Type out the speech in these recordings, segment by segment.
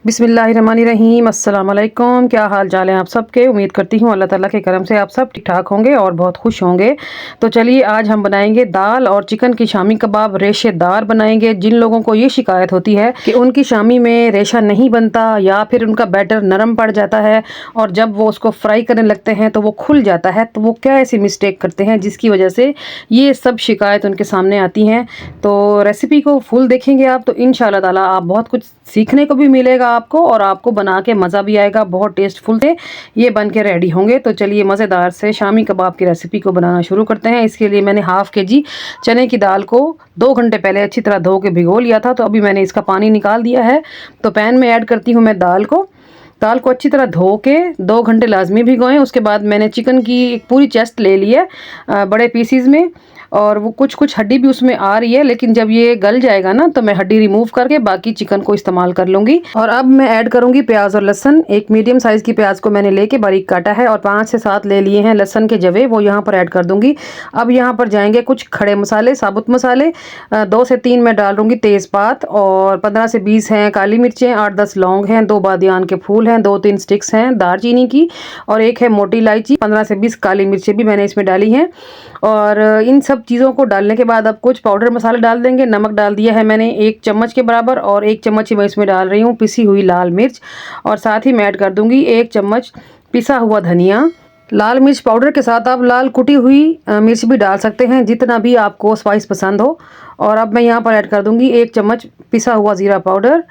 बिस्मिल्लाहिर्रहमानिर्रहीम, अस्सलाम वालेकुम। क्या हाल चाल है आप सबके। उम्मीद करती हूँ अल्लाह ताला के करम से आप सब ठीक ठाक होंगे और बहुत खुश होंगे। तो चलिए आज हम बनाएंगे दाल और चिकन की शामी कबाब रेशेदार बनाएंगे। जिन लोगों को ये शिकायत होती है कि उनकी शामी में रेशा नहीं बनता या फिर उनका बैटर नरम पड़ जाता है और जब वो उसको फ्राई करने लगते हैं तो वो खुल जाता है, तो वो क्या ऐसी मिस्टेक करते हैं जिसकी वजह से ये सब शिकायत उनके सामने आती हैं। तो रेसिपी को फुल देखेंगे आप तो इंशाल्लाह ताला आप बहुत कुछ सीखने को भी मिलेगा आपको और आपको बना के मज़ा भी आएगा। बहुत टेस्टफुल थे ये, बन के रेडी होंगे। तो चलिए मज़ेदार से शामी कबाब की रेसिपी को बनाना शुरू करते हैं। इसके लिए मैंने हाफ़ के-जी चने की दाल को 2 घंटे पहले अच्छी तरह धो के भिगो लिया था, तो अभी मैंने इसका पानी निकाल दिया है। तो पैन में ऐड करती हूँ मैं दाल को अच्छी तरह धो के 2 घंटे लाजमी भिगोएं। उसके बाद मैंने चिकन की एक पूरी चेस्ट ले ली है बड़े पीसीज में, और वो कुछ हड्डी भी उसमें आ रही है, लेकिन जब ये गल जाएगा ना तो मैं हड्डी रिमूव करके बाकी चिकन को इस्तेमाल कर लूँगी। और अब मैं ऐड करूँगी प्याज और लहसन। एक मीडियम साइज़ की प्याज को मैंने लेके बारीक काटा है और 5 से 7 ले लिए हैं लहसन के जवे, वो यहाँ पर ऐड कर दूँगी। अब यहाँ पर जाएंगे कुछ खड़े मसाले, साबुत मसाले। 2 से 3 मैं डाल दूँगी तेज़पात, और 15 से 20 हैं काली मिर्चें, 8-10 लौंग हैं, 2 बादियान के फूल हैं, 2-3 स्टिक्स हैं दालचीनी की, और एक है मोटी इलायची। 15 से 20 काली मिर्चें भी मैंने इसमें डाली हैं। और इन सब चीज़ों को डालने के बाद अब कुछ पाउडर मसाले डाल देंगे। नमक डाल दिया है मैंने 1 चम्मच के बराबर, और 1 चम्मच ही मैं इसमें डाल रही हूँ पिसी हुई लाल मिर्च, और साथ ही मैं ऐड कर दूँगी 1 चम्मच पिसा हुआ धनिया। लाल मिर्च पाउडर के साथ आप लाल कुटी हुई मिर्च भी डाल सकते हैं, जितना भी आपको स्पाइस पसंद हो। और अब मैं यहाँ पर ऐड कर दूँगी 1 चम्मच पिसा हुआ ज़ीरा पाउडर,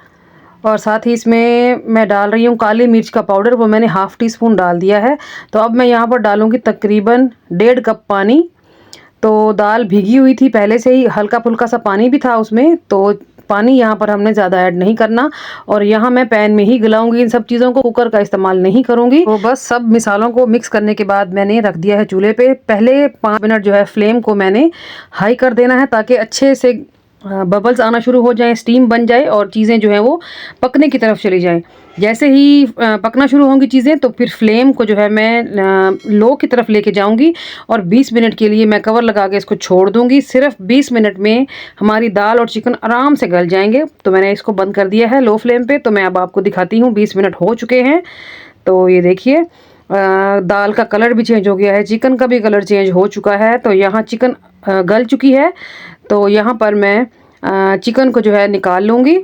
और साथ ही इसमें मैं डाल रही हूँ काली मिर्च का पाउडर, वो मैंने हाफ़ टी स्पून डाल दिया है। तो अब मैं यहाँ पर डालूँगी तकरीबन 1.5 कप पानी। तो दाल भीगी हुई थी पहले से ही, हल्का फुल्का सा पानी भी था उसमें, तो पानी यहाँ पर हमने ज़्यादा ऐड नहीं करना। और यहाँ मैं पैन में ही गलाऊंगी इन सब चीज़ों को, कुकर का इस्तेमाल नहीं करूँगी। तो बस सब मिसालों को मिक्स करने के बाद मैंने रख दिया है चूल्हे पे। पहले 5 मिनट जो है फ्लेम को मैंने हाई कर देना है, ताकि अच्छे से बबल्स आना शुरू हो जाएं, स्टीम बन जाए और चीज़ें जो हैं वो पकने की तरफ चली जाएं। जैसे ही पकना शुरू होंगी चीज़ें, तो फिर फ्लेम को जो है मैं लो की तरफ लेके जाऊंगी और 20 मिनट के लिए मैं कवर लगा के इसको छोड़ दूंगी। सिर्फ 20 मिनट में हमारी दाल और चिकन आराम से गल जाएंगे। तो मैंने इसको बंद कर दिया है लो फ्लेम पे। तो मैं अब आपको दिखाती हूँ, 20 मिनट हो चुके हैं। तो ये देखिए दाल का कलर भी चेंज हो गया है, चिकन का भी कलर चेंज हो चुका है। तो यहाँ चिकन गल चुकी है। तो यहाँ पर मैं चिकन को जो है निकाल लूँगी,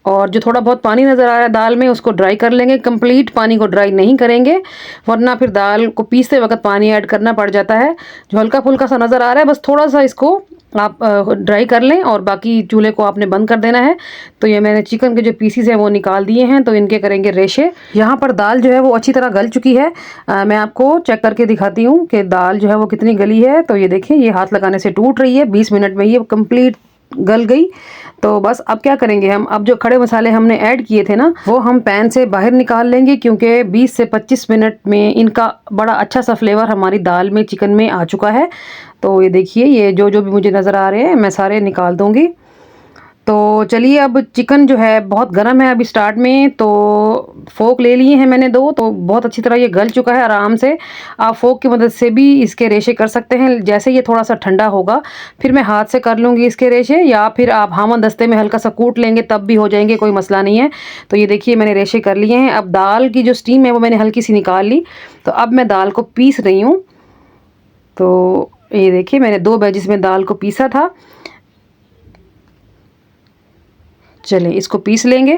और जो थोड़ा बहुत पानी नज़र आ रहा है दाल में उसको ड्राई कर लेंगे। कंप्लीट पानी को ड्राई नहीं करेंगे, वरना फिर दाल को पीसते वक्त पानी ऐड करना पड़ जाता है। जो हल्का फुल्का सा नज़र आ रहा है, बस थोड़ा सा इसको आप ड्राई कर लें, और बाकी चूल्हे को आपने बंद कर देना है। तो ये मैंने चिकन के जो पीसीस हैं वो निकाल दिए हैं, तो इनके करेंगे रेशे। यहाँ पर दाल जो है वो अच्छी तरह गल चुकी है। मैं आपको चेक करके दिखाती हूँ कि दाल जो है वो कितनी गली है। तो ये देखें, ये हाथ लगाने से टूट रही है। 20 मिनट में ये कंप्लीट गल गई। तो बस अब क्या करेंगे हम, अब जो खड़े मसाले हमने ऐड किए थे ना, वो हम पैन से बाहर निकाल लेंगे, क्योंकि 20 से 25 मिनट में इनका बड़ा अच्छा सा फ्लेवर हमारी दाल में, चिकन में आ चुका है। तो ये देखिए, ये जो जो भी मुझे नज़र आ रहे हैं मैं सारे निकाल दूंगी। तो चलिए, अब चिकन जो है बहुत गर्म है अभी स्टार्ट में। तो फोक ले लिए हैं मैंने 2, तो बहुत अच्छी तरह ये गल चुका है आराम से। आप फोक की मदद से भी इसके रेशे कर सकते हैं। जैसे ये थोड़ा सा ठंडा होगा फिर मैं हाथ से कर लूँगी इसके रेशे, या फिर आप हामन दस्ते में हल्का सा कूट लेंगे तब भी हो जाएंगे, कोई मसला नहीं है। तो ये देखिए मैंने रेशे कर लिए हैं। अब दाल की जो स्टीम है वो मैंने हल्की सी निकाल ली। तो अब मैं दाल को पीस रही हूँ। तो ये देखिए, मैंने 2 बैजिस में दाल को पीसा था। चलें इसको पीस लेंगे।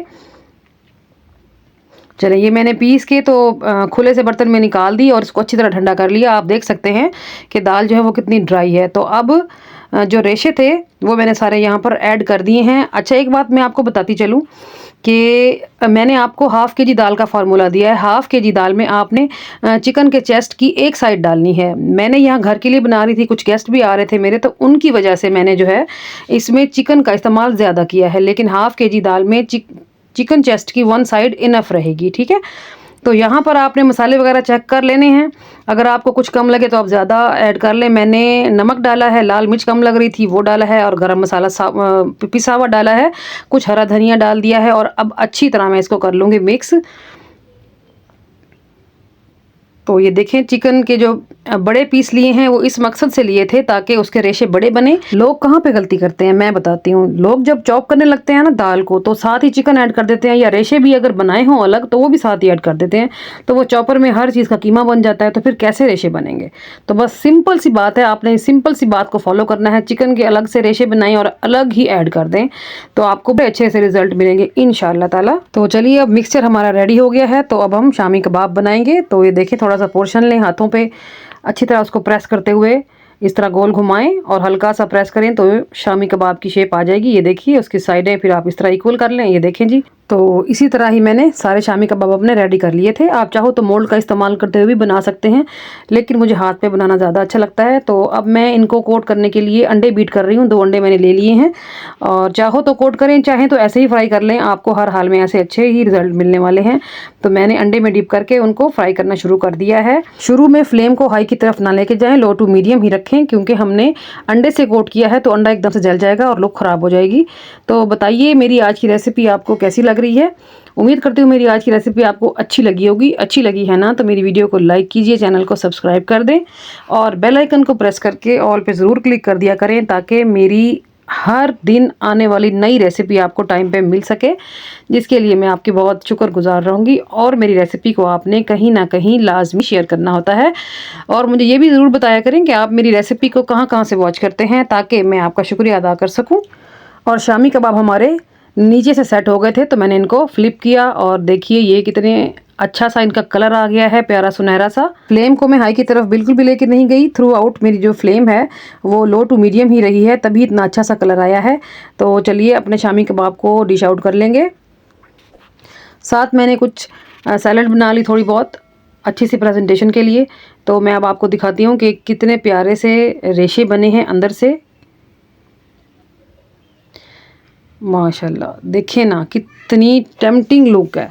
चलें, ये मैंने पीस के तो खुले से बर्तन में निकाल दी और इसको अच्छी तरह ठंडा कर लिया। आप देख सकते हैं कि दाल जो है वो कितनी ड्राई है। तो अब जो रेशे थे वो मैंने सारे यहाँ पर ऐड कर दिए हैं। अच्छा, एक बात मैं आपको बताती चलूँ कि मैंने आपको हाफ़ के जी दाल का फार्मूला दिया है। हाफ़ के जी दाल में आपने चिकन के चेस्ट की एक साइड डालनी है। मैंने यहाँ घर के लिए बना रही थी, कुछ गेस्ट भी आ रहे थे मेरे, तो उनकी वजह से मैंने जो है इसमें चिकन का इस्तेमाल ज़्यादा किया है। लेकिन हाफ़ के जी दाल में चिकन चेस्ट की 1 साइड इनफ रहेगी, ठीक है। तो यहाँ पर आपने मसाले वगैरह चेक कर लेने हैं। अगर आपको कुछ कम लगे तो आप ज़्यादा ऐड कर लें। मैंने नमक डाला है, लाल मिर्च कम लग रही थी वो डाला है, और गरम मसाला पिसा हुआ डाला है, कुछ हरा धनिया डाल दिया है। और अब अच्छी तरह मैं इसको कर लूँगी मिक्स। तो ये देखें चिकन के जो बड़े पीस लिए हैं वो इस मकसद से लिए थे ताकि उसके रेशे बड़े बने। लोग कहाँ पे गलती करते हैं मैं बताती हूँ। लोग जब चॉप करने लगते हैं ना दाल को तो साथ ही चिकन ऐड कर देते हैं, या रेशे भी अगर बनाए हों अलग तो वो भी साथ ही ऐड कर देते हैं, तो वो चॉपर में हर चीज़ का कीमा बन जाता है, तो फिर कैसे रेशे बनेंगे। तो बस सिंपल सी बात है, आपने सिंपल सी बात को फॉलो करना है। चिकन के अलग से रेशे बनाएं और अलग ही ऐड कर दें तो आपको बड़े अच्छे से रिजल्ट मिलेंगे इंशाल्लाह ताला। तो चलिए अब मिक्सचर हमारा रेडी हो गया है, तो अब हम शामी कबाब बनाएंगे। तो ये देखिए थोड़ा सा पोर्शन लें, हाथों पे अच्छी तरह उसको प्रेस करते हुए इस तरह गोल घुमाएं और हल्का सा प्रेस करें तो शामी कबाब की शेप आ जाएगी। ये देखिए उसकी साइडें फिर आप इस तरह इक्वल कर लें। ये देखें जी, तो इसी तरह ही मैंने सारे शामी कबाब अपने रेडी कर लिए थे। आप चाहो तो मोल्ड का इस्तेमाल करते हुए भी बना सकते हैं, लेकिन मुझे हाथ पे बनाना ज़्यादा अच्छा लगता है। तो अब मैं इनको कोट करने के लिए अंडे बीट कर रही हूँ। 2 अंडे मैंने ले लिए हैं, और चाहो तो कोट करें, चाहें तो ऐसे ही फ्राई कर लें, आपको हर हाल में ऐसे अच्छे ही रिजल्ट मिलने वाले हैं। तो मैंने अंडे में डिप करके उनको फ्राई करना शुरू कर दिया है। शुरू में फ्लेम को हाई की तरफ ना लेके जाएं, लो टू मीडियम ही रखें, क्योंकि हमने अंडे से कोट किया है तो अंडा एकदम से जल जाएगा और लुक ख़राब हो जाएगी। तो बताइए मेरी आज की रेसिपी आपको कैसी लग रही है। उम्मीद करती हूँ मेरी आज की रेसिपी आपको अच्छी लगी होगी। अच्छी लगी है ना तो मेरी वीडियो को लाइक कीजिए, चैनल को सब्सक्राइब कर दें और बेल आइकन को प्रेस करके ऑल पे ज़रूर क्लिक कर दिया करें, ताकि मेरी हर दिन आने वाली नई रेसिपी आपको टाइम पे मिल सके, जिसके लिए मैं आपकी बहुत शुक्रगुजार रहूँगी। और मेरी रेसिपी को आपने कहीं ना कहीं लाजमी शेयर करना होता है, और मुझे ये भी ज़रूर बताया करें कि आप मेरी रेसिपी को कहाँ कहाँ से वॉच करते हैं, ताकि मैं आपका शुक्रिया अदा कर सकूँ। और शामी कबाब हमारे नीचे से सेट हो गए थे तो मैंने इनको फ्लिप किया, और देखिए ये कितने अच्छा सा इनका कलर आ गया है, प्यारा सुनहरा सा। फ्लेम को मैं हाई की तरफ बिल्कुल भी लेकर नहीं गई, थ्रू आउट मेरी जो फ्लेम है वो लो टू मीडियम ही रही है, तभी इतना अच्छा सा कलर आया है। तो चलिए अपने शामी कबाब को डिश आउट कर लेंगे। साथ मैंने कुछ सैलड बना ली थोड़ी बहुत अच्छी सी प्रेजेंटेशन के लिए। तो मैं अब आपको दिखाती हूँ कि कितने प्यारे से रेशे बने हैं अंदर से, माशाल्लाह। देखें ना कितनी टेम्पटिंग लुक है,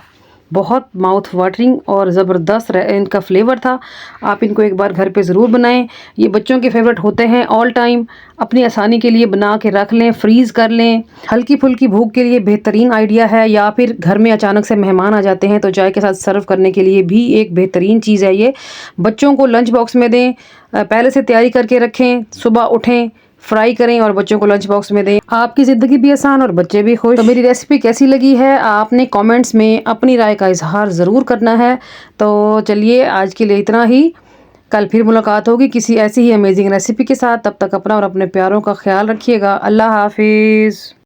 बहुत माउथ वाटरिंग और ज़बरदस्त इनका फ्लेवर था। आप इनको एक बार घर पे ज़रूर बनाएं, ये बच्चों के फेवरेट होते हैं ऑल टाइम। अपनी आसानी के लिए बना के रख लें, फ्रीज़ कर लें। हल्की फुल्की भूख के लिए बेहतरीन आइडिया है, या फिर घर में अचानक से मेहमान आ जाते हैं तो चाय के साथ सर्व करने के लिए भी एक बेहतरीन चीज़ है ये। बच्चों को लंच बॉक्स में दें, पहले से तैयारी करके रखें, सुबह उठें फ्राई करें और बच्चों को लंच बॉक्स में दें। आपकी ज़िंदगी भी आसान और बच्चे भी खुश। तो मेरी रेसिपी कैसी लगी है आपने कमेंट्स में अपनी राय का इजहार ज़रूर करना है। तो चलिए आज के लिए इतना ही, कल फिर मुलाकात होगी किसी ऐसी ही अमेजिंग रेसिपी के साथ। तब तक अपना और अपने प्यारों का ख्याल रखिएगा। अल्लाह हाफिज़।